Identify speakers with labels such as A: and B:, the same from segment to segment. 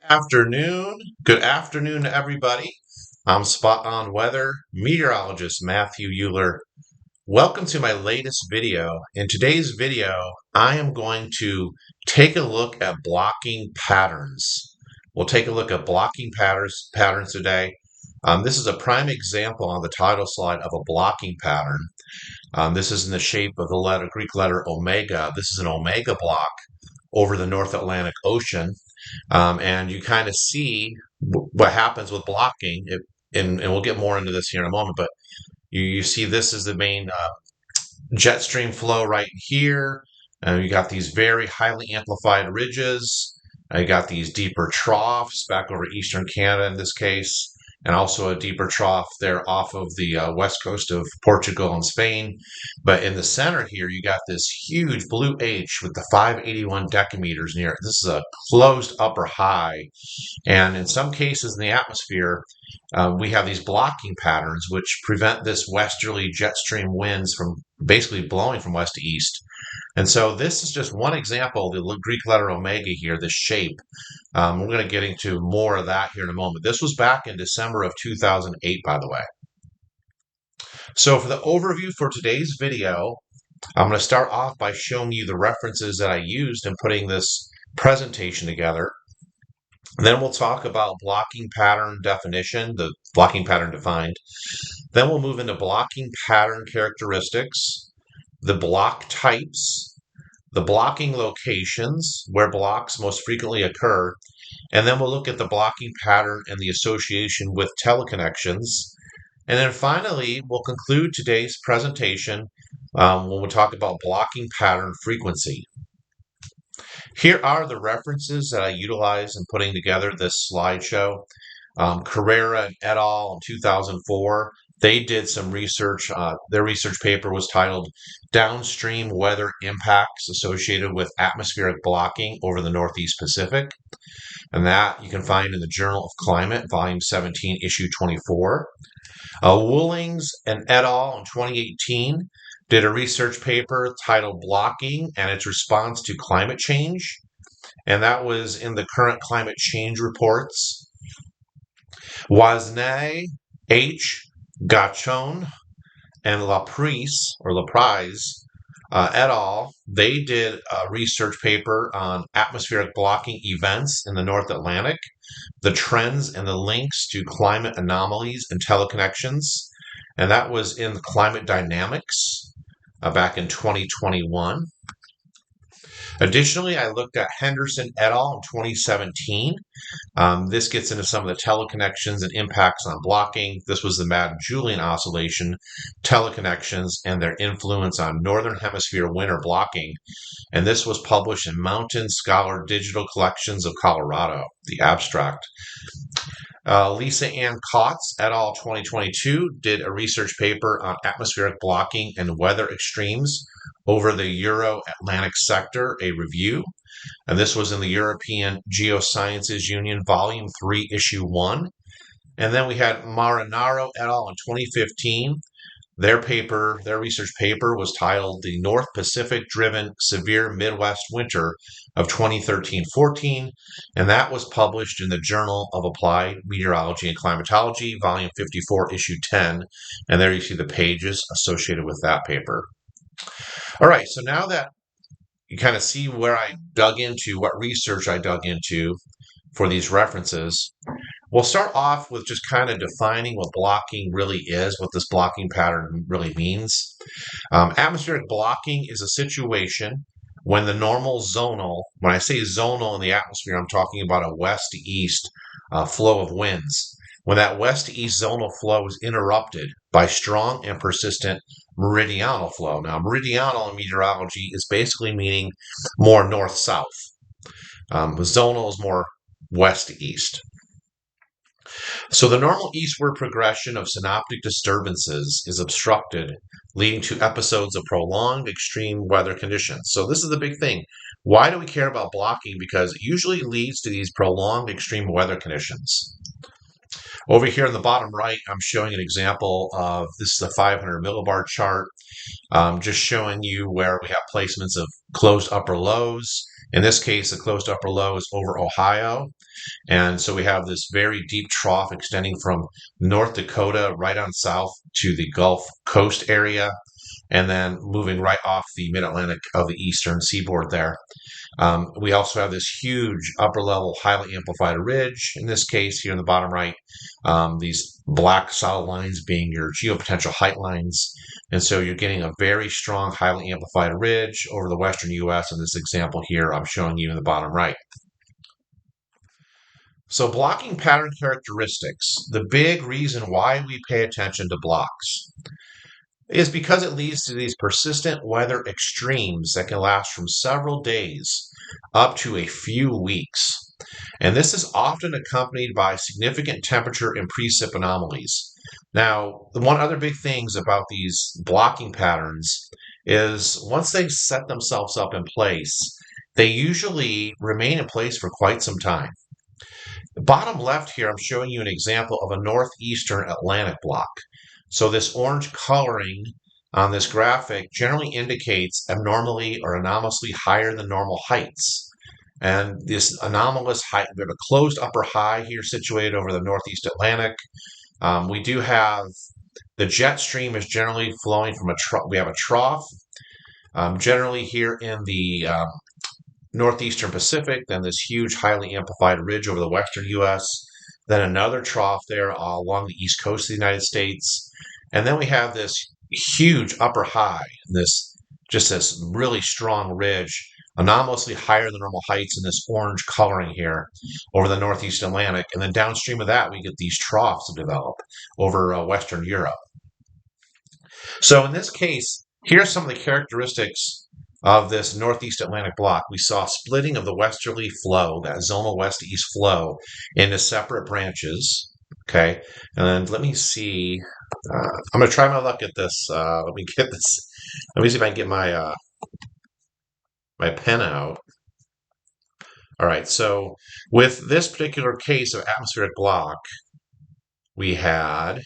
A: Afternoon. Good afternoon to everybody. I'm Spot On Weather meteorologist Matthew Euler. Welcome to my latest video. In today's video, I am going to take a look at blocking patterns. We'll take a look at blocking patterns today. This is a prime example on the title slide of a blocking pattern. This is in the shape of the Greek letter omega. This is an omega block over the North Atlantic Ocean. And you kind of see what happens with blocking. And we'll get more into this here in a moment, but you see this is the main jet stream flow right here. You got these very highly amplified ridges. You got these deeper troughs back over eastern Canada in this case, and also a deeper trough there off of the west coast of Portugal and Spain. But in the center here, you got this huge blue H with the 581 decameters near it. This is a closed upper high. And in some cases in the atmosphere, we have these blocking patterns which prevent this westerly jet stream winds from basically blowing from west to east. And so this is just one example, the Greek letter omega here, this shape. We're going to get into more of that here in a moment. This was back in December of 2008, by the way. So for the overview for today's video, I'm going to start off by showing you the references that I used in putting this presentation together. And then we'll talk about blocking pattern definition, the blocking pattern defined. Then we'll move into blocking pattern characteristics, the block types, the blocking locations where blocks most frequently occur, and then we'll look at the blocking pattern and the association with teleconnections. And then finally, we'll conclude today's presentation when we talk about blocking pattern frequency. Here are the references that I utilized in putting together this slideshow. Carrera and et al. In 2004, they did some research. Their research paper was titled Downstream Weather Impacts Associated with Atmospheric Blocking Over the Northeast Pacific. And that you can find in the Journal of Climate, Volume 17, Issue 24. Woolings and et al. In 2018 did a research paper titled Blocking and its Response to Climate Change. And that was in the Current Climate Change Reports. Wasney, H. Gachon, and Laprise et al., they did a research paper on atmospheric blocking events in the North Atlantic, the trends and the links to climate anomalies and teleconnections. And that was in Climate Dynamics back in 2021. Additionally, I looked at Henderson et al. In 2017. This gets into some of the teleconnections and impacts on blocking. This was the Madden-Julian oscillation, teleconnections, and their influence on Northern Hemisphere winter blocking. And this was published in Mountain Scholar Digital Collections of Colorado, the abstract. Lisa Ann Kotz et al. 2022 did a research paper on atmospheric blocking and weather extremes over the Euro-Atlantic sector, a review. And this was in the European Geosciences Union, Volume 3, Issue 1. And then we had Marinaro et al. In 2015. Their research paper was titled The North Pacific-Driven Severe Midwest Winter of 2013-14, and that was published in the Journal of Applied Meteorology and Climatology, Volume 54, Issue 10, and there you see the pages associated with that paper. All right, so now that you kind of see where I dug into, what research I dug into for these references, we'll start off with just kind of defining what blocking really is, what this blocking pattern really means. Atmospheric blocking is a situation when the normal zonal, when I say zonal in the atmosphere, I'm talking about a west to east flow of winds. When that west to east zonal flow is interrupted by strong and persistent meridional flow. Now, meridional in meteorology is basically meaning more north-south. Zonal is more west to east. So the normal eastward progression of synoptic disturbances is obstructed, leading to episodes of prolonged extreme weather conditions. So this is the big thing. Why do we care about blocking? Because it usually leads to these prolonged extreme weather conditions. Over here in the bottom right, I'm showing an example of, this is a 500 millibar chart, just showing you where we have placements of closed upper lows In this case, the closed upper low is over Ohio. And so we have this very deep trough extending from North Dakota right on south to the Gulf Coast area, and then moving right off the mid-Atlantic of the eastern seaboard there. We also have this huge upper level highly amplified ridge, in this case here in the bottom right, these black solid lines being your geopotential height lines. And so you're getting a very strong highly amplified ridge over the western US in this example here I'm showing you in the bottom right. So blocking pattern characteristics, the big reason why we pay attention to blocks is because it leads to these persistent weather extremes that can last from several days up to a few weeks. And this is often accompanied by significant temperature and precip anomalies. Now, the one other big things about these blocking patterns is once they set themselves up in place, they usually remain in place for quite some time. The bottom left here, I'm showing you an example of a northeastern Atlantic block. So this orange coloring on this graphic generally indicates abnormally or anomalously higher than normal heights. And this anomalous height, we have a closed upper high here situated over the northeast Atlantic. We do have the jet stream is generally flowing from a trough. We have a trough generally here in the northeastern Pacific, then this huge highly amplified ridge over the western U.S., then another trough there along the east coast of the United States, and then we have this huge upper high, this really strong ridge, anomalously higher than normal heights in this orange coloring here over the northeast Atlantic, and then downstream of that we get these troughs to develop over Western Europe. So in this case, here's some of the characteristics of this northeast Atlantic block. We saw splitting of the westerly flow, that zonal west to east flow, into separate branches. Okay, and let me see. I'm going to try my luck at this. Let me get this. Let me see if I can get my my pen out. All right, so with this particular case of atmospheric block, we had.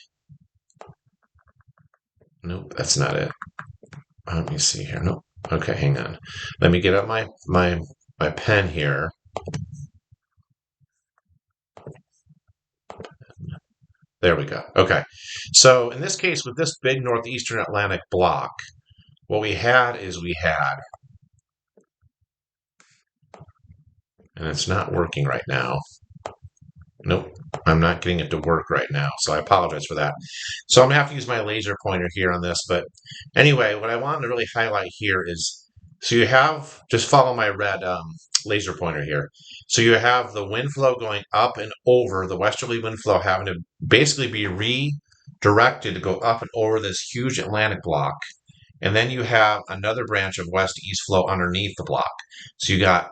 A: Nope, that's not it. Let me see here. Nope. Okay, hang on. Let me get up my pen here. There we go. Okay. So in this case, with this big northeastern Atlantic block, what we had, and it's not working right now. Nope, I'm not getting it to work right now, so I apologize for that. So I'm going to have to use my laser pointer here on this. But anyway, what I wanted to really highlight here is, so you have, just follow my red laser pointer here. So you have the wind flow going up and over, the westerly wind flow having to basically be redirected to go up and over this huge Atlantic block. And then you have another branch of west to east flow underneath the block. So you got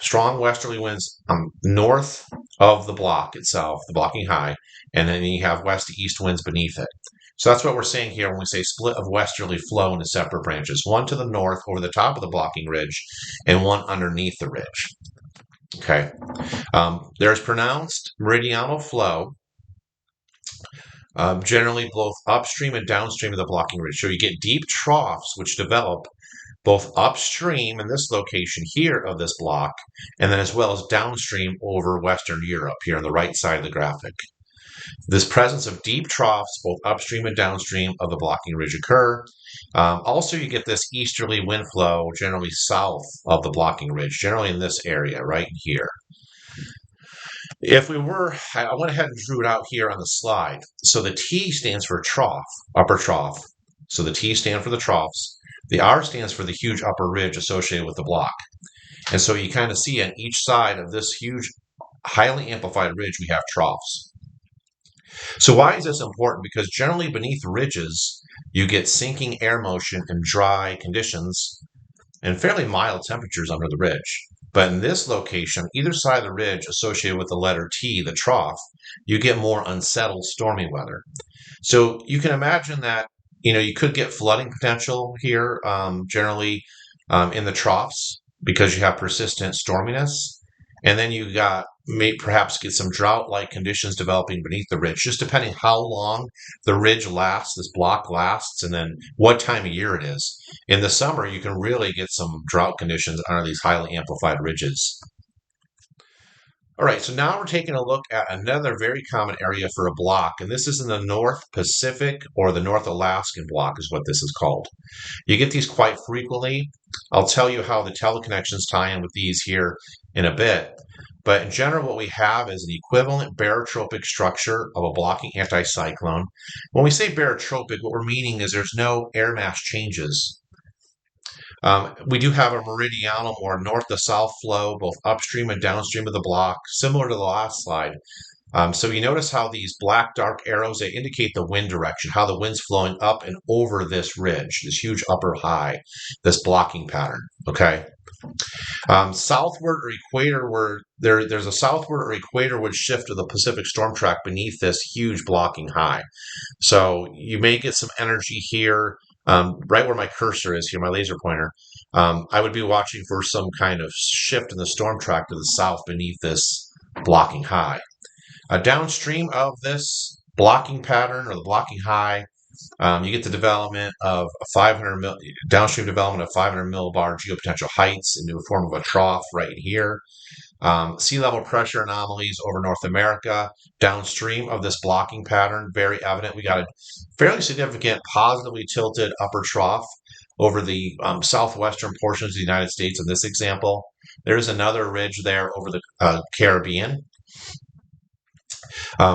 A: strong westerly winds north of the block itself, the blocking high, and then you have west to east winds beneath it. So that's what we're saying here when we say split of westerly flow into separate branches, one to the north over the top of the blocking ridge and one underneath the ridge. Okay, there's pronounced meridional flow, generally both upstream and downstream of the blocking ridge. So you get deep troughs which develop both upstream in this location here of this block, and then as well as downstream over Western Europe here on the right side of the graphic. This presence of deep troughs, both upstream and downstream of the blocking ridge occur. Also, you get this easterly wind flow generally south of the blocking ridge, generally in this area right here. If we were, I went ahead and drew it out here on the slide. So the T stands for trough, upper trough. So the T stands for the troughs. The R stands for the huge upper ridge associated with the block. And so you kind of see on each side of this huge, highly amplified ridge, we have troughs. So why is this important? Because generally beneath ridges, you get sinking air motion and dry conditions and fairly mild temperatures under the ridge. But in this location, either side of the ridge associated with the letter T, the trough, you get more unsettled stormy weather. So you can imagine that you could get flooding potential here, generally in the troughs because you have persistent storminess. And then you got may perhaps get some drought-like conditions developing beneath the ridge, just depending how long the ridge lasts, this block lasts, and then what time of year it is. In the summer, you can really get some drought conditions under these highly amplified ridges. All right, so now we're taking a look at another very common area for a block, and this is in the North Pacific or the North Alaskan block is what this is called. You get these quite frequently. I'll tell you how the teleconnections tie in with these here in a bit. But in general, what we have is an equivalent barotropic structure of a blocking anticyclone. When we say barotropic, what we're meaning is there's no air mass changes. We do have a meridional, more north to south flow, both upstream and downstream of the block, similar to the last slide. So you notice how these black dark arrows, they indicate the wind direction, how the wind's flowing up and over this ridge, this huge upper high, this blocking pattern, okay? Southward or equatorward, there's a southward or equatorward shift of the Pacific storm track beneath this huge blocking high. So you may get some energy here, right where my cursor is here, my laser pointer. I would be watching for some kind of shift in the storm track to the south beneath this blocking high. Downstream of this blocking pattern or the blocking high, you get the development of a downstream development of 500 millibar geopotential heights into the form of a trough right here. Sea level pressure anomalies over North America. Downstream of this blocking pattern, very evident. We got a fairly significant positively tilted upper trough over the southwestern portions of the United States in this example. There's another ridge there over the Caribbean.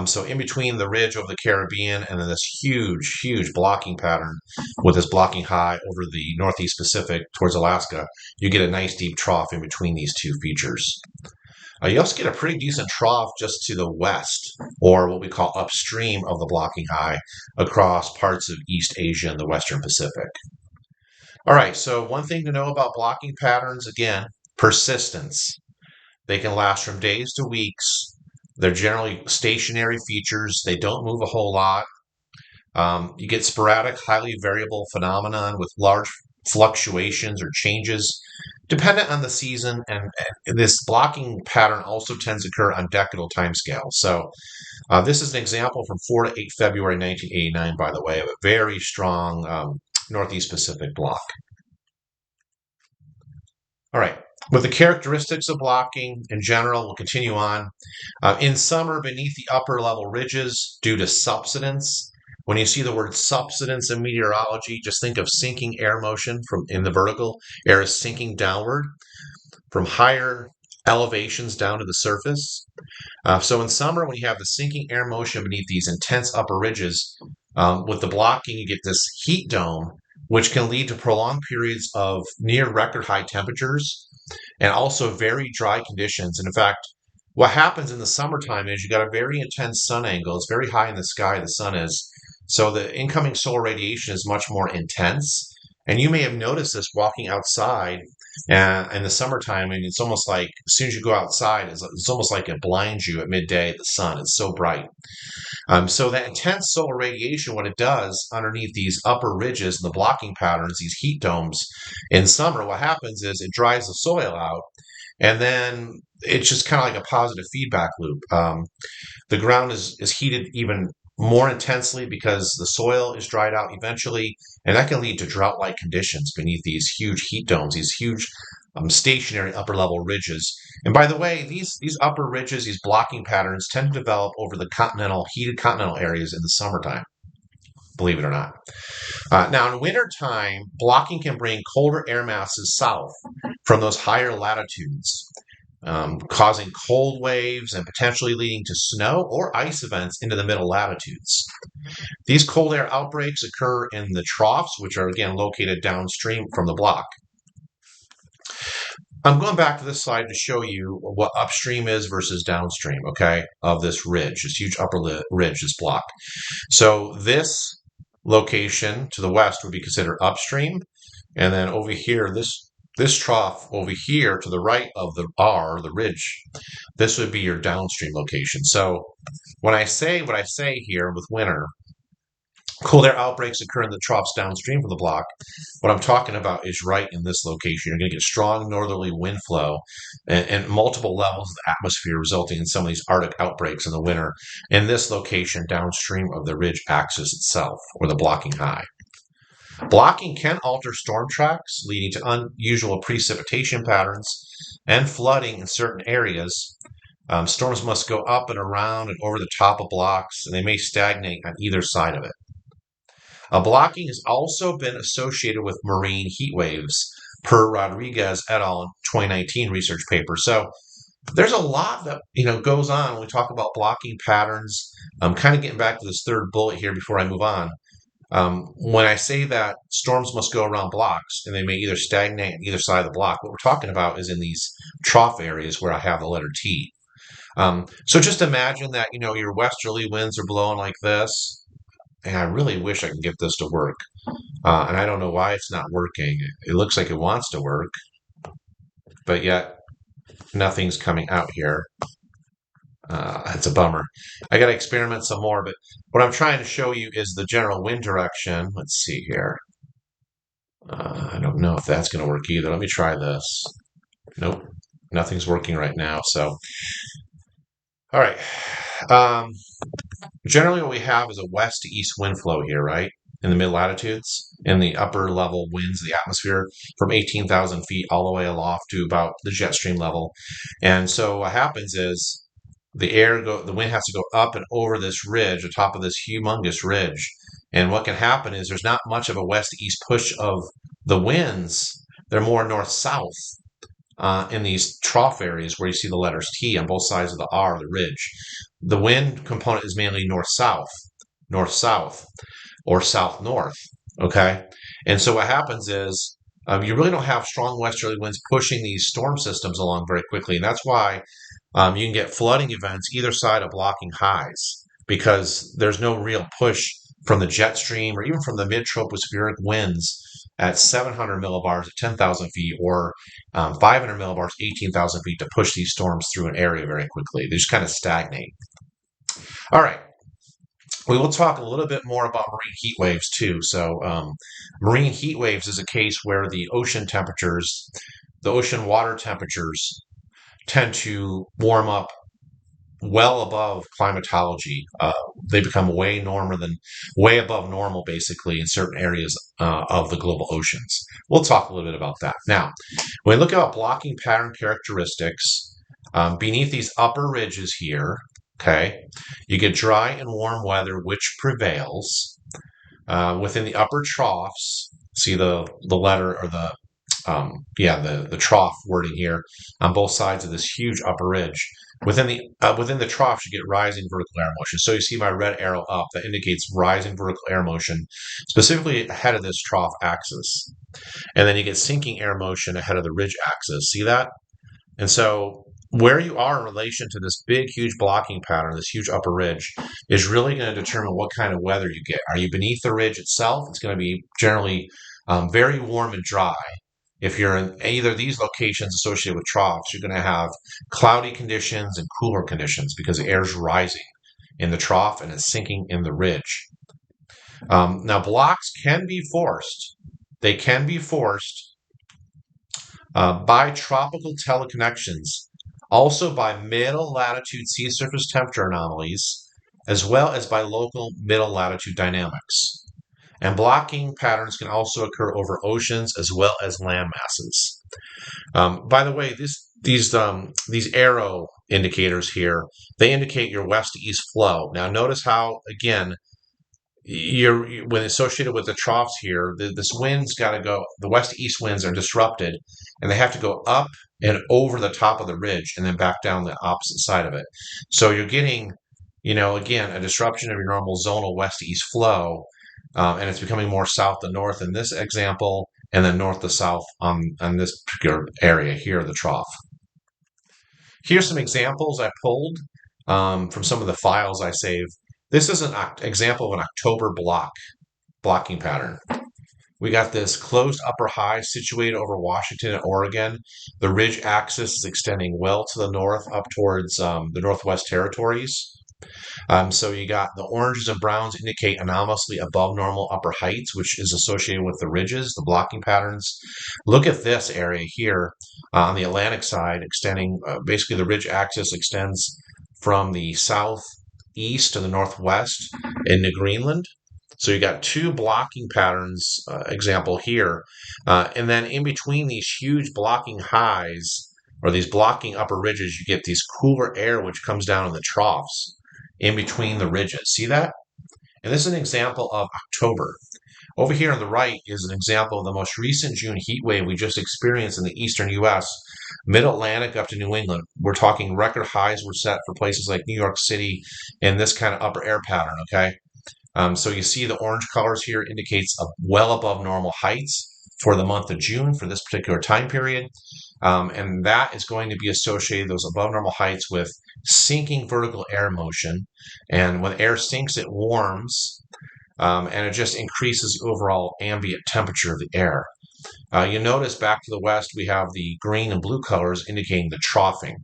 A: So in between the ridge over the Caribbean and then this huge, huge blocking pattern with this blocking high over the Northeast Pacific towards Alaska, you get a nice deep trough in between these two features. You also get a pretty decent trough just to the west, or what we call upstream of the blocking high, across parts of East Asia and the Western Pacific. All right, so one thing to know about blocking patterns, again, persistence. They can last from days to weeks. They're generally stationary features. They don't move a whole lot. You get sporadic, highly variable phenomenon with large fluctuations or changes dependent on the season. And this blocking pattern also tends to occur on decadal timescales. So this is an example from 4 to 8 February 1989, by the way, of a very strong Northeast Pacific block. All right. With the characteristics of blocking in general, we'll continue on. In summer, beneath the upper level ridges, due to subsidence, when you see the word subsidence in meteorology, just think of sinking air motion in the vertical. Air is sinking downward from higher elevations down to the surface. So in summer, when you have the sinking air motion beneath these intense upper ridges, with the blocking, you get this heat dome, which can lead to prolonged periods of near record high temperatures and also very dry conditions. And in fact, what happens in the summertime is you got a very intense sun angle. It's very high in the sky, the sun is. So the incoming solar radiation is much more intense. And you may have noticed this walking outside in the summertime. And it's almost like as soon as you go outside, it's almost like it blinds you at midday. The sun is so bright. So that intense solar radiation, what it does underneath these upper ridges and the blocking patterns, these heat domes in summer, what happens is it dries the soil out, and then it's just kind of like a positive feedback loop. The ground is heated even more intensely because the soil is dried out eventually, and that can lead to drought-like conditions beneath these huge heat domes, these huge stationary upper level ridges. And by the way, these upper ridges, these blocking patterns tend to develop over the heated continental areas in the summertime, believe it or not. Now in wintertime, blocking can bring colder air masses south from those higher latitudes, causing cold waves and potentially leading to snow or ice events into the middle latitudes. These cold air outbreaks occur in the troughs, which are again located downstream from the block. I'm going back to this slide to show you what upstream is versus downstream, okay, of this ridge, this huge upper ridge, this block. So this location to the west would be considered upstream, and then over here, this trough over here to the right of the R, the ridge, this would be your downstream location. So when I say what I say here with winter, Cold air outbreaks occur in the troughs downstream from the block. What I'm talking about is right in this location. You're going to get strong northerly wind flow and multiple levels of the atmosphere, resulting in some of these Arctic outbreaks in the winter in this location downstream of the ridge axis itself, or the blocking high. Blocking can alter storm tracks, leading to unusual precipitation patterns and flooding in certain areas. Storms must go up and around and over the top of blocks, and they may stagnate on either side of it. Blocking has also been associated with marine heat waves, per Rodriguez et al. 2019 research paper. So there's a lot that goes on when we talk about blocking patterns. I'm kind of getting back to this third bullet here before I move on. When I say that storms must go around blocks and they may either stagnate on either side of the block, what we're talking about is in these trough areas where I have the letter T. So just imagine that your westerly winds are blowing like this, and I really wish I could get this to work. And I don't know why it's not working. It looks like it wants to work, but yet nothing's coming out here. It's a bummer. I got to experiment some more, but what I'm trying to show you is the general wind direction. Let's see here. I don't know if that's going to work either. Let me try this. Nope, nothing's working right now. So, all right. Generally, what we have is a west to east wind flow here, right? In the mid latitudes, in the upper level winds of the atmosphere from 18,000 feet all the way aloft to about the jet stream level. And so what happens is the wind has to go up and over this ridge, the top of this humongous ridge. And what can happen is there's not much of a west to east push of the winds. They're more north south in these trough areas where you see the letters T on both sides of the R, the ridge. The wind component is mainly north south, or south north. Okay. And so what happens is you really don't have strong westerly winds pushing these storm systems along very quickly. And that's why you can get flooding events either side of blocking highs, because there's no real push from the jet stream or even from the mid-tropospheric winds at 700 millibars at 10,000 feet, or 500 millibars, 18,000 feet, to push these storms through an area very quickly. They just kind of stagnate. All right. We will talk a little bit more about marine heat waves too. So marine heat waves is a case where the ocean water temperatures tend to warm up well above climatology. They become way above normal, basically, in certain areas of the global oceans. We'll talk a little bit about that. Now, when we look at blocking pattern characteristics, beneath these upper ridges here, okay, you get dry and warm weather, which prevails. Within the upper troughs, see the letter or the trough wording here on both sides of this huge upper ridge. Within the troughs, you get rising vertical air motion. So you see my red arrow up that indicates rising vertical air motion, specifically ahead of this trough axis. And then you get sinking air motion ahead of the ridge axis. See that? And so where you are in relation to this big, huge blocking pattern, this huge upper ridge, is really going to determine what kind of weather you get. Are you beneath the ridge itself? It's going to be generally very warm and dry. If you're in either of these locations associated with troughs, you're going to have cloudy conditions and cooler conditions because the air is rising in the trough and it's sinking in the ridge. Now, blocks can be forced. They can be forced by tropical teleconnections, also by middle latitude sea surface temperature anomalies, as well as by local middle latitude dynamics. And blocking patterns can also occur over oceans as well as land masses. By the way, these arrow indicators here, they indicate your west to east flow. Now notice how, again, when associated with the troughs here, this wind's got to go, the west to east winds are disrupted, and they have to go up and over the top of the ridge and then back down the opposite side of it. So you're getting, again, a disruption of your normal zonal west to east flow. And it's becoming more south to north in this example, and then north to south on this particular area here, the trough. Here's some examples I pulled from some of the files I saved. This is an example of an October blocking pattern. We got this closed upper high situated over Washington and Oregon. The ridge axis is extending well to the north up towards the Northwest Territories. So you got the oranges and browns indicate anomalously above normal upper heights, which is associated with the ridges, the blocking patterns. Look at this area here on the Atlantic side, extending basically the ridge axis extends from the southeast to the northwest into Greenland. So you got two blocking patterns example here. And then in between these huge blocking highs or these blocking upper ridges, you get these cooler air which comes down in the troughs in between the ridges. See that? And this is an example of October. Over here on the right is an example of the most recent June heat wave we just experienced in the eastern U.S., mid-Atlantic up to New England. We're talking record highs were set for places like New York City in this kind of upper air pattern, okay? So you see the orange colors here indicates well above normal heights for the month of June for this particular time period. And that is going to be associated, those above normal heights, with sinking vertical air motion. And when air sinks, it warms, and it just increases the overall ambient temperature of the air. You notice back to the west, we have the green and blue colors indicating the troughing.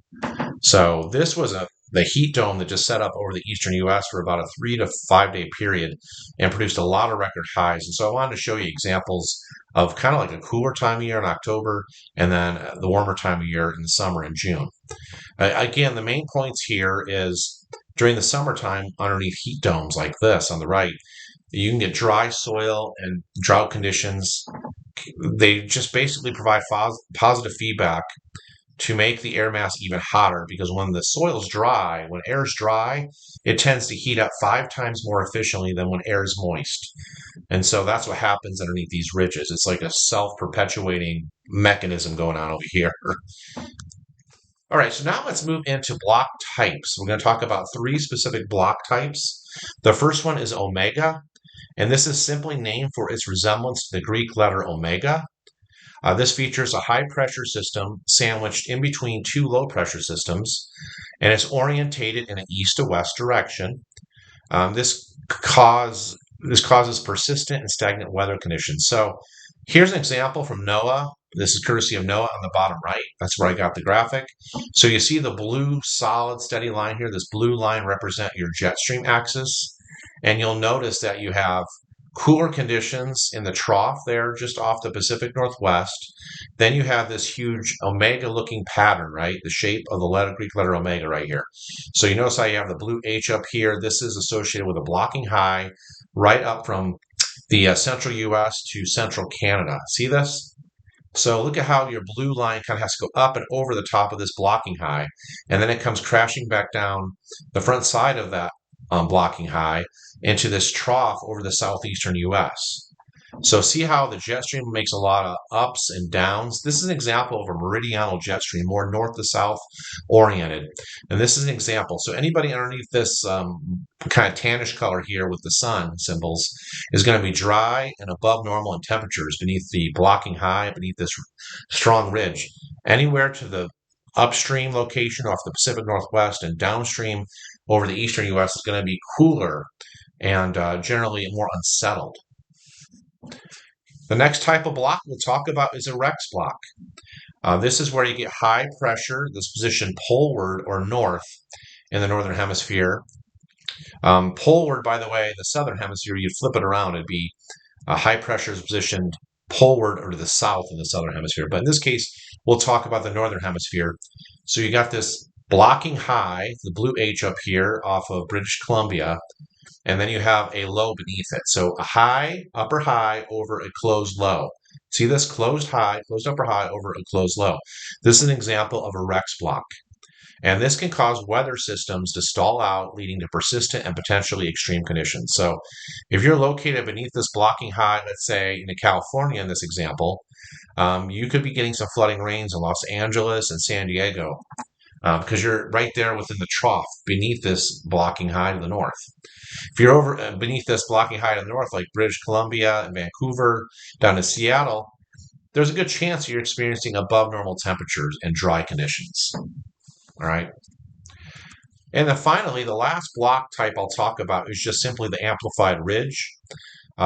A: So this was the heat dome that just set up over the eastern U.S. for about a 3 to 5 day period and produced a lot of record highs. And so I wanted to show you examples of kind of like a cooler time of year in October and then the warmer time of year in the summer in June. Again, the main points here is during the summertime underneath heat domes like this on the right, you can get dry soil and drought conditions. They just basically provide positive feedback to make the air mass even hotter because when the soil's dry, when air is dry, it tends to heat up 5 times more efficiently than when air is moist. And so that's what happens underneath these ridges. It's like a self-perpetuating mechanism going on over here. All right, so now let's move into block types. We're going to talk about 3 specific block types. The first one is omega, and this is simply named for its resemblance to the Greek letter omega. This features a high pressure system sandwiched in between 2 low pressure systems, and it's orientated in an east to west direction. This causes persistent and stagnant weather conditions. So here's an example from NOAA. This is courtesy of NOAA on the bottom right. That's where I got the graphic. So you see the blue solid steady line here. This blue line represents your jet stream axis. And you'll notice that you have cooler conditions in the trough there just off the Pacific Northwest. Then you have this huge omega looking pattern, right? The shape of the Greek letter omega right here. So you notice how you have the blue H up here. This is associated with a blocking high right up from the central US to central Canada. See this? So look at how your blue line kind of has to go up and over the top of this blocking high, and then it comes crashing back down the front side of that blocking high into this trough over the southeastern U.S. So see how the jet stream makes a lot of ups and downs. This is an example of a meridional jet stream, more north to south oriented. And this is an example. So anybody underneath this kind of tannish color here with the sun symbols is going to be dry and above normal in temperatures beneath the blocking high, beneath this strong ridge. Anywhere to the upstream location off the Pacific Northwest and downstream over the eastern U.S. is going to be cooler and generally more unsettled. The next type of block we'll talk about is a Rex block. This is where you get high pressure, this position poleward or north in the northern hemisphere. Poleward, by the way, the southern hemisphere, you'd flip it around, it'd be high pressure is positioned poleward or to the south in the southern hemisphere. But in this case, we'll talk about the northern hemisphere. So you got this blocking high, the blue H up here off of British Columbia, and then you have a low beneath it. So a high, upper high over a closed low. See this closed high, closed upper high over a closed low. This is an example of a Rex block. And this can cause weather systems to stall out, leading to persistent and potentially extreme conditions. So if you're located beneath this blocking high, let's say in California in this example, you could be getting some flooding rains in Los Angeles and San Diego because you're right there within the trough beneath this blocking high to the north. If you're over beneath this blocking high to the north, like British Columbia and Vancouver, down to Seattle, there's a good chance you're experiencing above normal temperatures and dry conditions. All right. And then finally, the last block type I'll talk about is just simply the amplified ridge.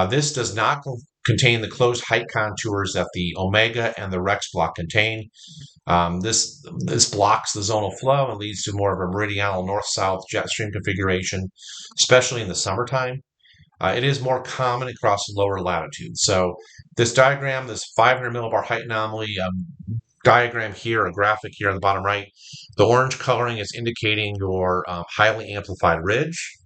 A: This does not contain the closed height contours that the omega and the Rex block contain. This blocks the zonal flow and leads to more of a meridional north-south jet stream configuration, especially in the summertime. It is more common across lower latitudes. So this diagram, this 500 millibar height anomaly diagram here, a graphic here on the bottom right, the orange coloring is indicating your highly amplified ridge.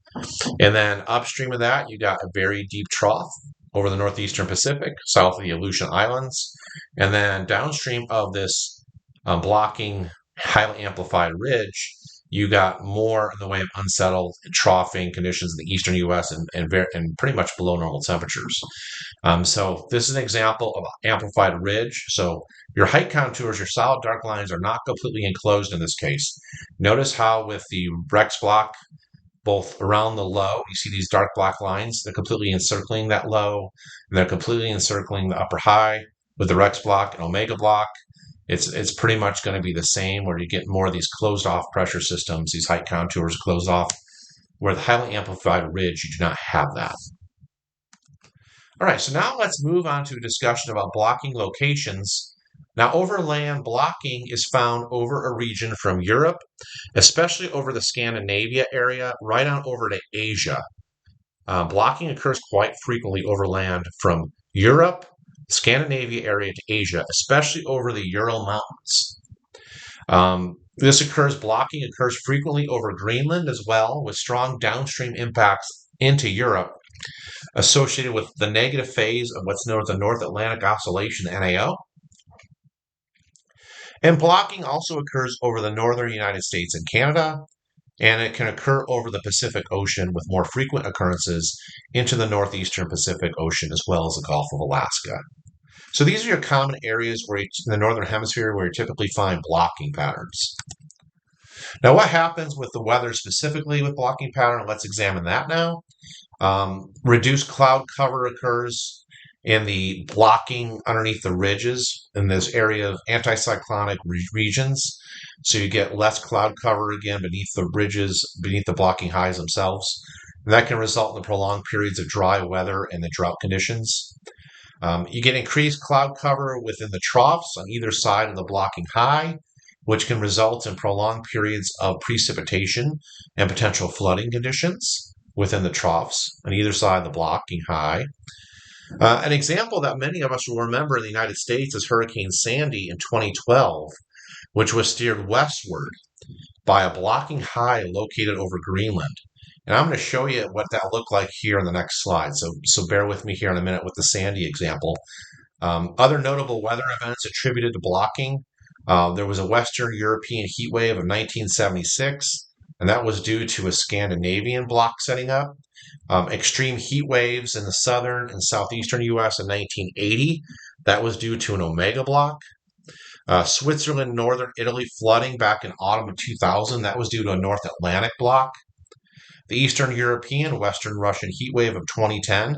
A: And then upstream of that, you got a very deep trough over the northeastern Pacific, south of the Aleutian Islands. And then downstream of this blocking highly amplified ridge, you got more in the way of unsettled troughing conditions in the eastern U.S. and pretty much below normal temperatures. So this is an example of amplified ridge. So your height contours, your solid dark lines are not completely enclosed in this case. Notice how with the Rex block, both around the low, you see these dark black lines, they're completely encircling that low, and they're completely encircling the upper high with the Rex block and omega block. It's pretty much going to be the same where you get more of these closed off pressure systems, these height contours closed off, where the highly amplified ridge, you do not have that. All right, so now let's move on to a discussion about blocking locations. Now, overland blocking is found over a region from Europe, especially over the Scandinavia area, right on over to Asia. Blocking occurs quite frequently overland from Europe, Scandinavia area to Asia, especially over the Ural Mountains. Blocking occurs frequently over Greenland as well, with strong downstream impacts into Europe associated with the negative phase of what's known as the North Atlantic Oscillation, the NAO. And blocking also occurs over the northern United States and Canada, and it can occur over the Pacific Ocean with more frequent occurrences into the northeastern Pacific Ocean as well as the Gulf of Alaska. So these are your common areas in the northern hemisphere where you typically find blocking patterns. Now, what happens with the weather specifically with blocking pattern? Let's examine that now. Reduced cloud cover occurs in the blocking underneath the ridges in this area of anticyclonic regions. So you get less cloud cover again beneath the ridges, beneath the blocking highs themselves. And that can result in prolonged periods of dry weather and the drought conditions. You get increased cloud cover within the troughs on either side of the blocking high, which can result in prolonged periods of precipitation and potential flooding conditions within the troughs on either side of the blocking high. An example that many of us will remember in the United States is Hurricane Sandy in 2012, which was steered westward by a blocking high located over Greenland. And I'm going to show you what that looked like here in the next slide. So bear with me here in a minute with the Sandy example. Other notable weather events attributed to blocking. There was a Western European heat wave of 1976, and that was due to a Scandinavian block setting up. Extreme heat waves in the southern and southeastern U.S. in 1980. That was due to an omega block. Switzerland, northern Italy flooding back in autumn of 2000. That was due to a North Atlantic block. The Eastern European, Western Russian heat wave of 2010.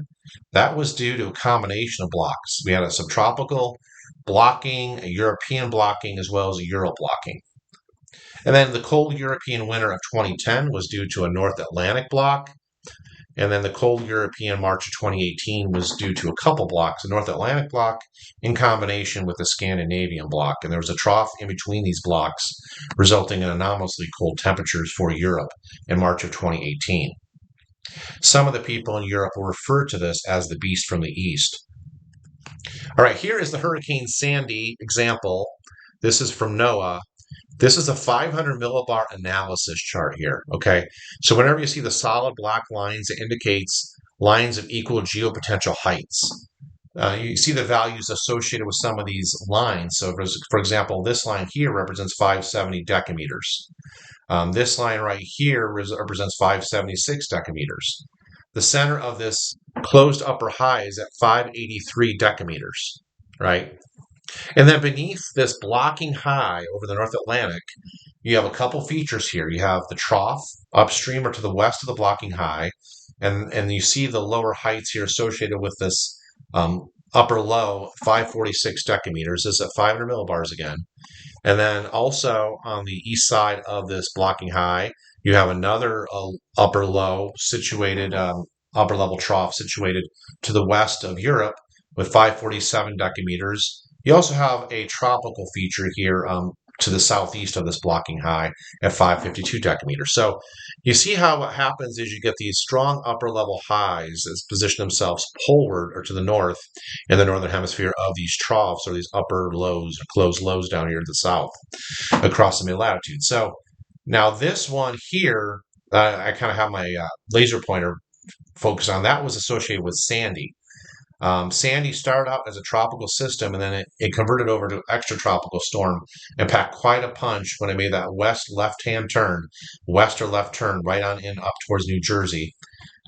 A: That was due to a combination of blocks. We had a subtropical blocking, a European blocking, as well as a Ural blocking. And then the cold European winter of 2010 was due to a North Atlantic block. And then the cold European March of 2018 was due to a couple blocks, a North Atlantic block in combination with the Scandinavian block. And there was a trough in between these blocks, resulting in anomalously cold temperatures for Europe in March of 2018. Some of the people in Europe will refer to this as the beast from the east. All right, here is the Hurricane Sandy example. This is from NOAA. This is a 500 millibar analysis chart here, okay? So whenever you see the solid black lines, it indicates lines of equal geopotential heights. You see the values associated with some of these lines. So for example, this line here represents 570 decameters. This line right here represents 576 decameters. The center of this closed upper high is at 583 decameters, right? And then beneath this blocking high over the North Atlantic, you have a couple features here. You have the trough upstream or to the west of the blocking high, and you see the lower heights here associated with this upper low, 546 decameters. This is at 500 millibars again. And then also on the east side of this blocking high, you have another upper low situated, upper level trough situated to the west of Europe, with 547 decameters. You also have a tropical feature here to the southeast of this blocking high at 552 decameters. So you see how what happens is you get these strong upper level highs that position themselves poleward or to the north in the northern hemisphere of these troughs or these upper lows or closed lows down here to the south across the mid latitude. So now this one here, I kind of have my laser pointer focused on. That was associated with Sandy. Sandy started out as a tropical system, and then it converted over to extratropical storm and packed quite a punch when it made that west left-hand turn, west or left turn, right on in up towards New Jersey.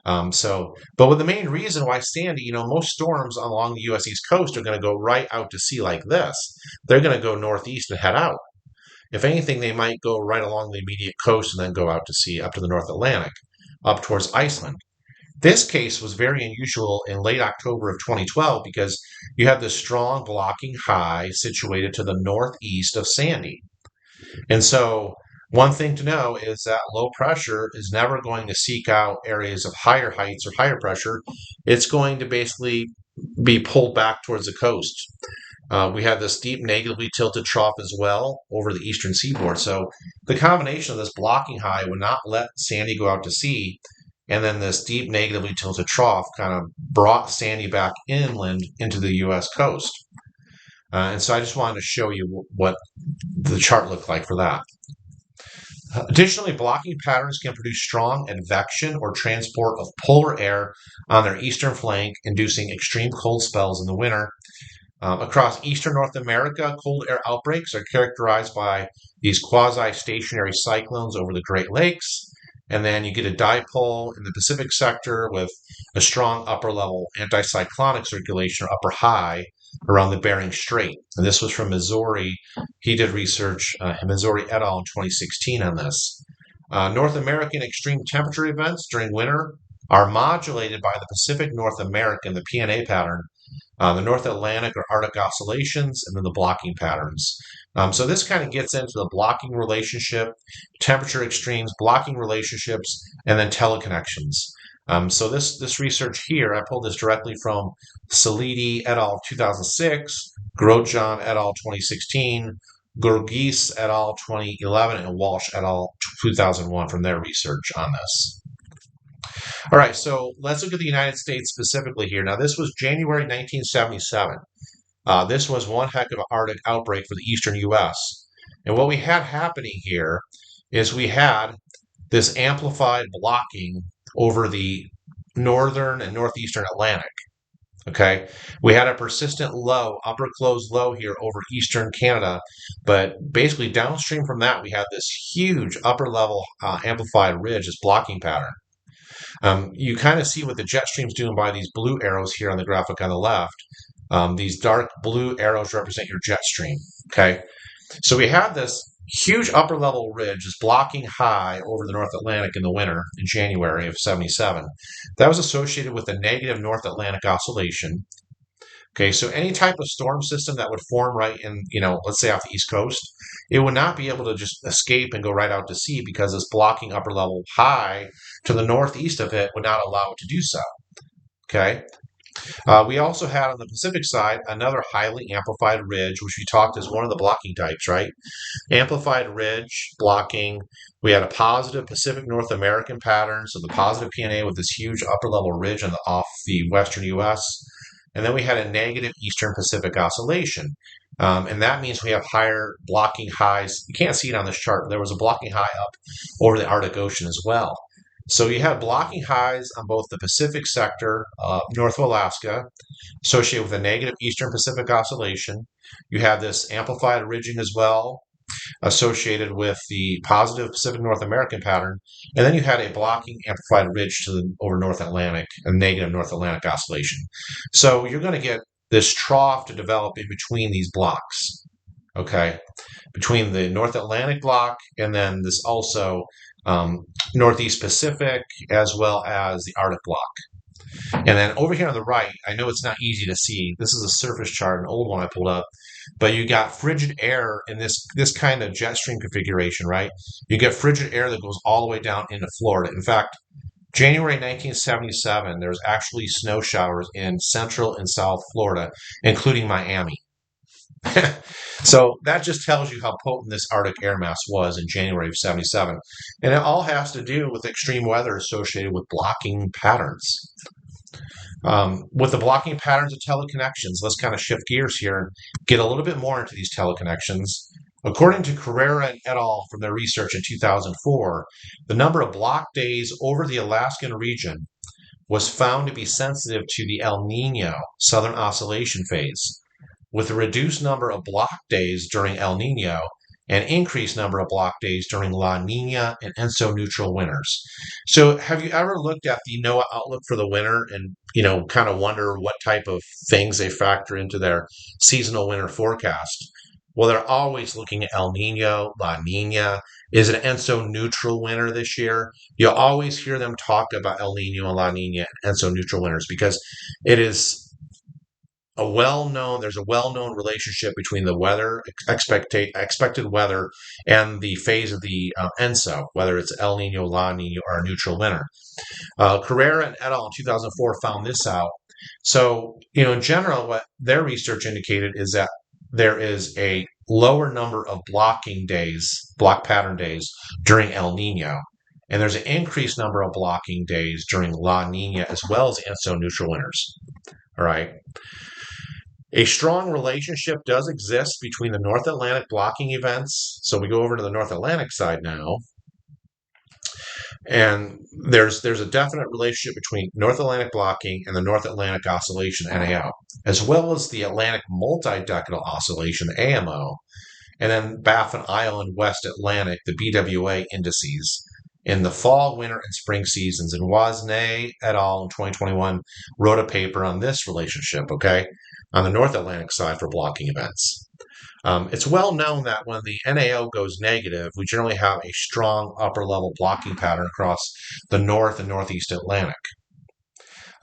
A: But with the main reason why Sandy, most storms along the U.S. East Coast are going to go right out to sea like this. They're going to go northeast and head out. If anything, they might go right along the immediate coast and then go out to sea up to the North Atlantic, up towards Iceland. This case was very unusual in late October of 2012 because you had this strong blocking high situated to the northeast of Sandy. And so, one thing to know is that low pressure is never going to seek out areas of higher heights or higher pressure. It's going to basically be pulled back towards the coast. We had this deep negatively tilted trough as well over the eastern seaboard. So the combination of this blocking high would not let Sandy go out to sea. And then this deep negatively tilted trough kind of brought Sandy back inland into the U.S. coast. And so I just wanted to show you what the chart looked like for that. Additionally, blocking patterns can produce strong advection or transport of polar air on their eastern flank, inducing extreme cold spells in the winter. Across eastern North America, cold air outbreaks are characterized by these quasi-stationary cyclones over the Great Lakes. And then you get a dipole in the Pacific sector with a strong upper level anticyclonic circulation or upper high around the Bering Strait. And this was from Missouri. He did research, Missouri et al. In 2016 on this. North American extreme temperature events during winter are modulated by the Pacific North American, the PNA pattern, the North Atlantic or Arctic oscillations, and then the blocking patterns. So this kind of gets into the blocking relationship, temperature extremes, blocking relationships, and then teleconnections. So this research here, I pulled this directly from Salidi et al. 2006, Grosjean et al. 2016, Gurgis et al. 2011, and Walsh et al. 2001 from their research on this. All right, so let's look at the United States specifically here. Now, this was January 1977. This was one heck of an Arctic outbreak for the eastern U.S. And what we had happening here is we had this amplified blocking over the northern and northeastern Atlantic. Okay, we had a persistent low, upper closed low here over eastern Canada, but basically downstream from that, we had this huge upper level amplified ridge, this blocking pattern. You kind of see what the jet stream's doing by these blue arrows here on the graphic on the left. These dark blue arrows represent your jet stream. Okay, so we had this huge upper level ridge, this blocking high over the North Atlantic in the winter in January of 77. That was associated with a negative North Atlantic oscillation. Okay, so any type of storm system that would form right in, let's say off the East Coast, it would not be able to just escape and go right out to sea because this blocking upper level high to the northeast of it would not allow it to do so. Okay. We also had on the Pacific side another highly amplified ridge, which we talked as one of the blocking types, right? Amplified ridge blocking. We had a positive Pacific North American pattern, so the positive PNA with this huge upper level ridge off the western U.S. And then we had a negative Eastern Pacific oscillation. And that means we have higher blocking highs. You can't see it on this chart, but there was a blocking high up over the Arctic Ocean as well. So you had blocking highs on both the Pacific sector, north of Alaska, associated with a negative Eastern Pacific oscillation. You had this amplified ridging as well, associated with the positive Pacific North American pattern. And then you had a blocking amplified ridge over North Atlantic, a negative North Atlantic oscillation. So you're going to get this trough to develop in between these blocks, okay? Between the North Atlantic block and then this also Northeast Pacific, as well as the Arctic block. And then over here on the right, I know it's not easy to see. This is a surface chart, an old one I pulled up. But you got frigid air in this kind of jet stream configuration, right? You get frigid air that goes all the way down into Florida. In fact, January 1977, there was actually snow showers in Central and South Florida, including Miami. So that just tells you how potent this Arctic air mass was in January of 77. And it all has to do with extreme weather associated with blocking patterns. With the blocking patterns of teleconnections, let's kind of shift gears here and get a little bit more into these teleconnections. According to Carrera and et al. From their research in 2004, the number of block days over the Alaskan region was found to be sensitive to the El Nino Southern Oscillation phase, with a reduced number of block days during El Nino and increased number of block days during La Nina and ENSO neutral winters. So have you ever looked at the NOAA outlook for the winter and, kind of wonder what type of things they factor into their seasonal winter forecast? Well, they're always looking at El Nino, La Nina. Is it an ENSO neutral winter this year? You'll always hear them talk about El Nino and La Nina and ENSO neutral winters because it is there's a well-known relationship between the weather expected weather and the phase of the ENSO, whether it's El Nino, La Nina, or a neutral winter. Carrera and et al. In 2004 found this out. So, in general, what their research indicated is that there is a lower number of block pattern days during El Nino, and there's an increased number of blocking days during La Nina as well as ENSO neutral winters. All right. A strong relationship does exist between the North Atlantic blocking events. So we go over to the North Atlantic side now. And there's a definite relationship between North Atlantic blocking and the North Atlantic Oscillation, NAO, as well as the Atlantic Multi-Decadal Oscillation, the AMO, and then Baffin Island West Atlantic, the BWA indices, in the fall, winter, and spring seasons. And Wasney et al. In 2021 wrote a paper on this relationship, okay, on the North Atlantic side for blocking events. It's well known that when the NAO goes negative, we generally have a strong upper level blocking pattern across the North and Northeast Atlantic.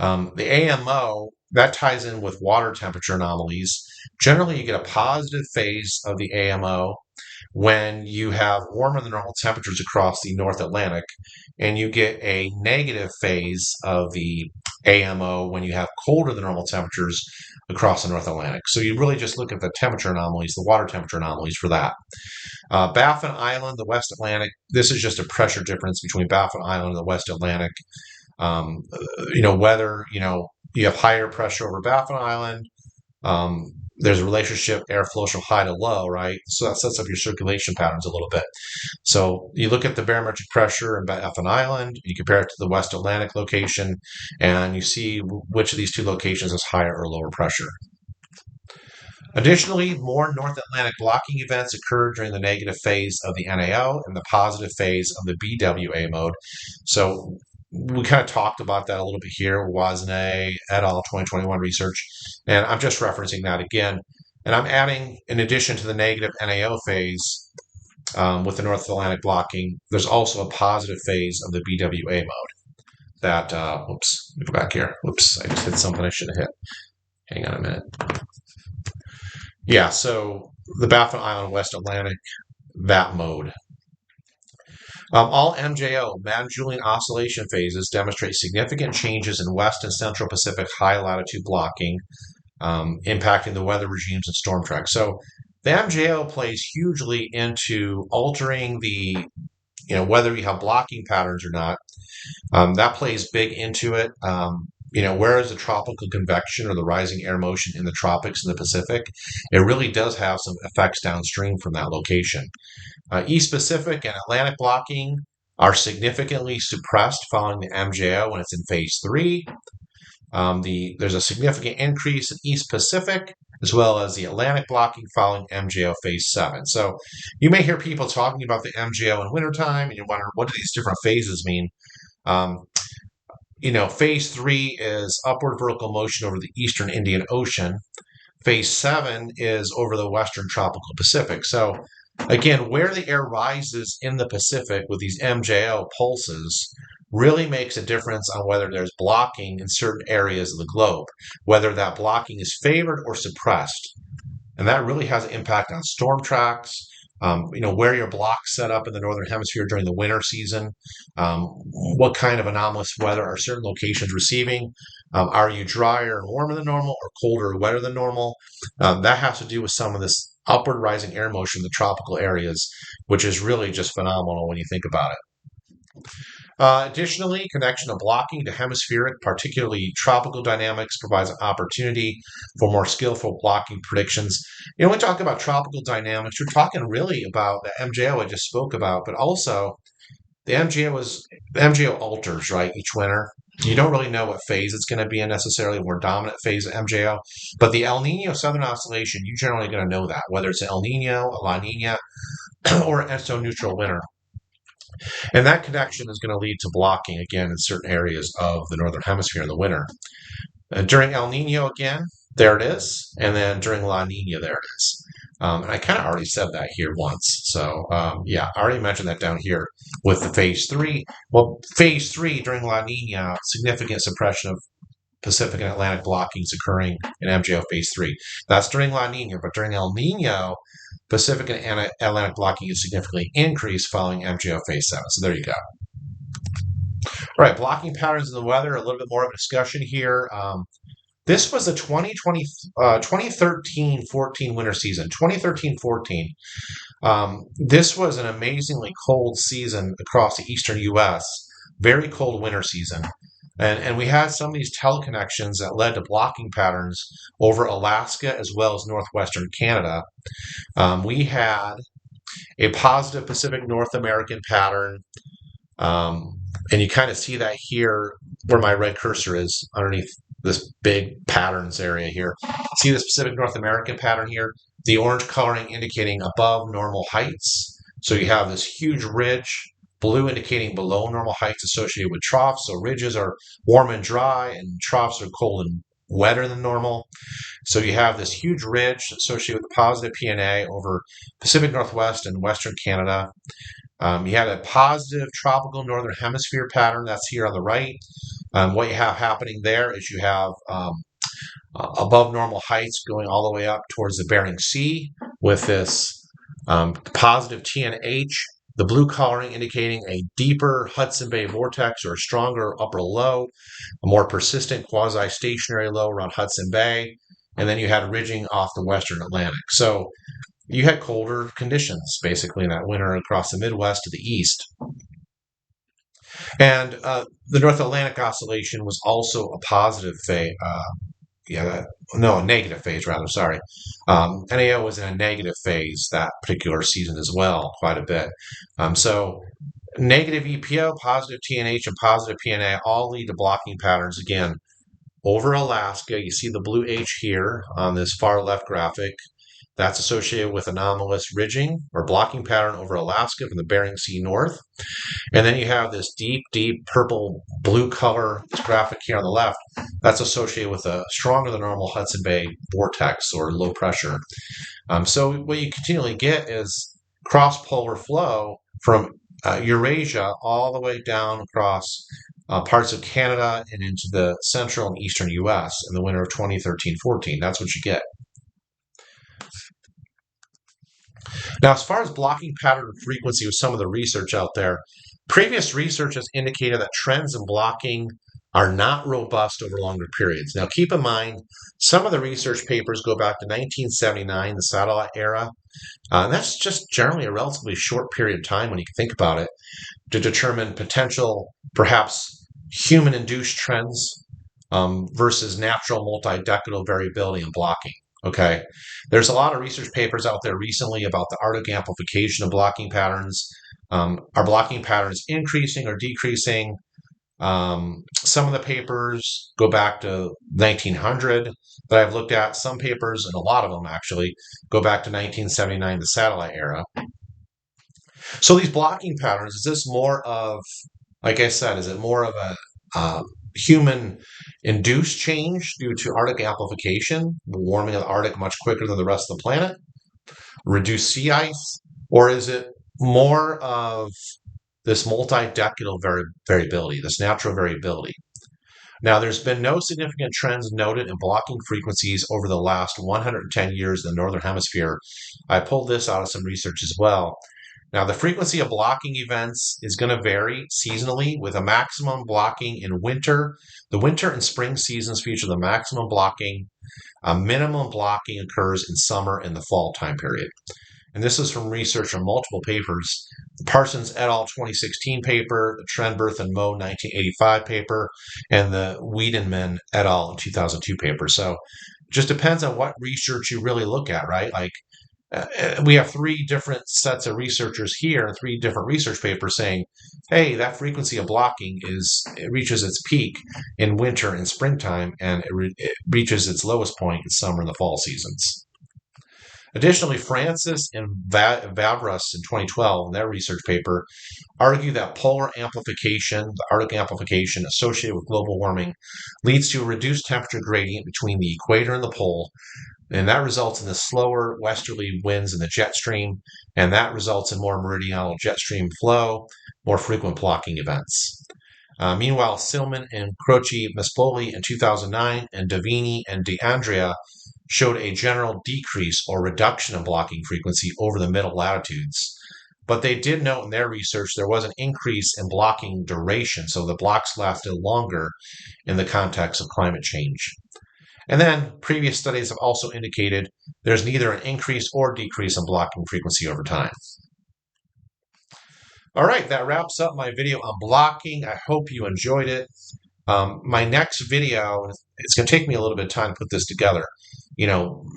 A: The AMO, that ties in with water temperature anomalies. Generally, you get a positive phase of the AMO when you have warmer than normal temperatures across the North Atlantic, and you get a negative phase of the AMO when you have colder than normal temperatures across the North Atlantic. So you really just look at the temperature anomalies, the water temperature anomalies for that. Baffin Island, the West Atlantic, this is just a pressure difference between Baffin Island and the West Atlantic. Weather, you have higher pressure over Baffin Island. There's a relationship, airflow from high to low, right? So that sets up your circulation patterns a little bit. So you look at the barometric pressure in Baffin Island, you compare it to the West Atlantic location, and you see which of these two locations has higher or lower pressure. Additionally, more North Atlantic blocking events occur during the negative phase of the NAO and the positive phase of the BWA mode. So we kind of talked about that a little bit here, Wasney et al. 2021 research, and I'm just referencing that again. And I'm adding, in addition to the negative NAO phase with the North Atlantic blocking, there's also a positive phase of the BWA mode. That, oops, let me go back here. Oops, I just hit something I should have hit. Hang on a minute. Yeah, so the Baffin Island West Atlantic, that mode. All MJO, Mad-Julian oscillation phases, demonstrate significant changes in West and Central Pacific high latitude blocking, impacting the weather regimes and storm tracks. So the MJO plays hugely into altering the, whether you have blocking patterns or not. That plays big into it. Whereas the tropical convection or the rising air motion in the tropics in the Pacific, it really does have some effects downstream from that location. East Pacific and Atlantic blocking are significantly suppressed following the MJO when it's in phase 3. There's a significant increase in East Pacific as well as the Atlantic blocking following MJO phase 7. So you may hear people talking about the MJO in wintertime and you wonder, what do these different phases mean? Phase 3 is upward vertical motion over the eastern Indian Ocean. Phase 7 is over the western tropical Pacific. So again, where the air rises in the Pacific with these MJO pulses really makes a difference on whether there's blocking in certain areas of the globe, whether that blocking is favored or suppressed. And that really has an impact on storm tracks, where your block's set up in the northern hemisphere during the winter season, what kind of anomalous weather are certain locations receiving. Are you drier and warmer than normal, or colder or wetter than normal? That has to do with some of this upward rising air motion in the tropical areas, which is really just phenomenal when you think about it. Additionally, connection of blocking to hemispheric, particularly tropical dynamics, provides an opportunity for more skillful blocking predictions. When we talk about tropical dynamics, we're talking really about the MJO I just spoke about, but also the MJO alters, right, each winter. You don't really know what phase it's going to be in necessarily, a more dominant phase of MJO, but the El Nino Southern Oscillation, you're generally going to know that, whether it's an El Nino, a La Nina, or an exoneutral winter. And that connection is going to lead to blocking again in certain areas of the northern hemisphere in the winter. During El Nino again, there it is. And then during La Nina, there it is. And I kind of already said that here once. So, yeah, I already mentioned that down here with the phase three. Well, phase three during La Nina, significant suppression of Pacific and Atlantic blockings occurring in MJO phase three. That's during La Nina, but during El Nino, Pacific and Atlantic blocking is significantly increased following MJO phase 7. So there you go. All right, blocking patterns in the weather, a little bit more of a discussion here. This was the 2013-14 winter season. 2013-14. This was an amazingly cold season across the eastern U.S., very cold winter season. And we had some of these teleconnections that led to blocking patterns over Alaska as well as northwestern Canada. We had a positive Pacific North American pattern, and you kind of see that here where my red cursor is underneath this big patterns area here. See this Pacific North American pattern here? The orange coloring indicating above normal heights. So you have this huge ridge, blue indicating below normal heights associated with troughs. So ridges are warm and dry, and troughs are cold and wetter than normal. So you have this huge ridge associated with the positive PNA over Pacific Northwest and Western Canada. You had a positive tropical northern hemisphere pattern that's here on the right. What you have happening there is you have above normal heights going all the way up towards the Bering Sea with this positive TNH, the blue coloring indicating a deeper Hudson Bay vortex or a stronger upper low, a more persistent quasi-stationary low around Hudson Bay, and then you had ridging off the western Atlantic. So you had colder conditions basically in that winter across the Midwest to the east. And the North Atlantic Oscillation was also a positive phase. A negative phase rather, sorry. NAO was in a negative phase that particular season as well, quite a bit. So negative EPO, positive TNH, and positive PNA all lead to blocking patterns again over Alaska. You see the blue H here on this far left graphic. That's associated with anomalous ridging or blocking pattern over Alaska from the Bering Sea north. And then you have this deep, deep purple blue color, this graphic here on the left, that's associated with a stronger than normal Hudson Bay vortex or low pressure. So what you continually get is cross-polar flow from Eurasia all the way down across parts of Canada and into the central and eastern U.S. in the winter of 2013-14. That's what you get. Now, as far as blocking pattern frequency with some of the research out there, previous research has indicated that trends in blocking are not robust over longer periods. Now, keep in mind, some of the research papers go back to 1979, the satellite era. And that's just generally a relatively short period of time when you think about it to determine potential, perhaps human-induced trends versus natural multi-decadal variability in blocking. Okay, there's a lot of research papers out there recently about the Arctic amplification of blocking patterns. Are blocking patterns increasing or decreasing? Some of the papers go back to 1900 that I've looked at. Some papers, and a lot of them actually, go back to 1979, the satellite era. So these blocking patterns, is this more of, like I said, is it more of a human-induced change due to Arctic amplification, warming of the Arctic much quicker than the rest of the planet, reduced sea ice, or is it more of this multi-decadal variability, this natural variability? Now, there's been no significant trends noted in blocking frequencies over the last 110 years in the Northern Hemisphere. I pulled this out of some research as well. Now, the frequency of blocking events is going to vary seasonally, with a maximum blocking in winter. The winter and spring seasons feature the maximum blocking. A minimum blocking occurs in summer and the fall time period. And this is from research from multiple papers. The Parsons et al. 2016 paper, the Trenberth and Moe 1985 paper, and the Wiedemann et al. 2002 paper. So it just depends on what research you really look at, right? Like we have three different sets of researchers here and three different research papers saying, hey, that frequency of blocking it reaches its peak in winter and springtime, and it reaches its lowest point in summer and the fall seasons. Additionally, Francis and Vavras in 2012, in their research paper, argue that polar amplification, the Arctic amplification associated with global warming, leads to a reduced temperature gradient between the equator and the pole, and that results in the slower westerly winds in the jet stream, and that results in more meridional jet stream flow, more frequent blocking events. Meanwhile, Silman and Croce Mespoli in 2009 and Davini and DeAndrea showed a general decrease or reduction in blocking frequency over the middle latitudes. But they did note in their research there was an increase in blocking duration, so the blocks lasted longer in the context of climate change. And then previous studies have also indicated there's neither an increase or decrease in blocking frequency over time. All right, that wraps up my video on blocking. I hope you enjoyed it. My next video, it's going to take me a little bit of time to put this together.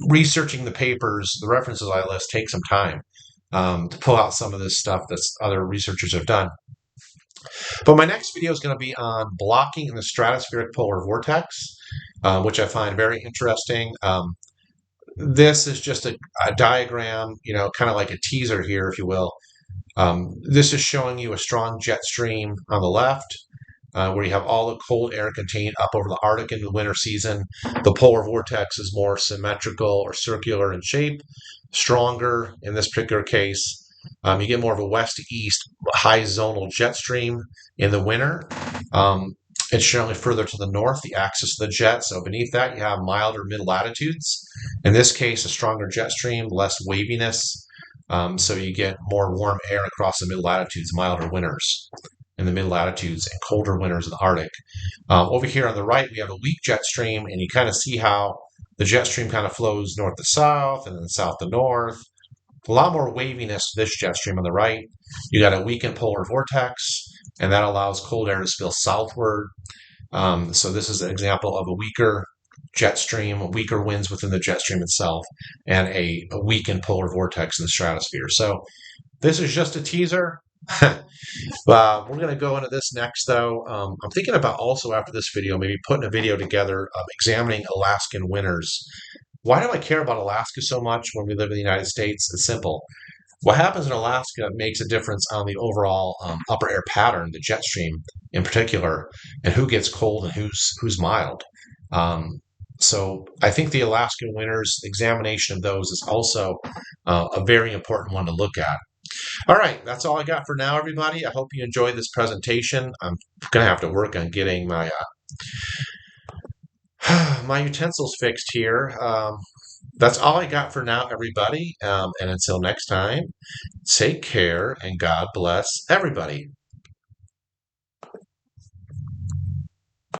A: Researching the papers, the references I list, take some time to pull out some of this stuff that other researchers have done. But my next video is going to be on blocking in the stratospheric polar vortex, which I find very interesting. This is just a diagram, kind of like a teaser here, if you will. This is showing you a strong jet stream on the left, where you have all the cold air contained up over the Arctic in the winter season. The polar vortex is more symmetrical or circular in shape, stronger in this particular case. You get more of a west to east high zonal jet stream in the winter. It's generally further to the north, the axis of the jet. So beneath that, you have milder mid latitudes. In this case, a stronger jet stream, less waviness. So you get more warm air across the mid latitudes, milder winters in the mid latitudes and colder winters in the Arctic. Over here on the right, we have a weak jet stream, and you kind of see how the jet stream kind of flows north to south and then south to north. A lot more waviness to this jet stream on the right. You got a weakened polar vortex, and that allows cold air to spill southward. So this is an example of a weaker jet stream, weaker winds within the jet stream itself, and a weakened polar vortex in the stratosphere. So this is just a teaser. We're going to go into this next, though. I'm thinking about also after this video, maybe putting a video together of examining Alaskan winters. Why do I care about Alaska so much when we live in the United States? It's simple. What happens in Alaska makes a difference on the overall upper air pattern, the jet stream in particular, and who gets cold and who's mild. So I think the Alaskan winters, examination of those is also a very important one to look at. All right, that's all I got for now, everybody. I hope you enjoyed this presentation. I'm going to have to work on getting my my utensils fixed here. That's all I got for now, everybody. And until next time, take care and God bless everybody.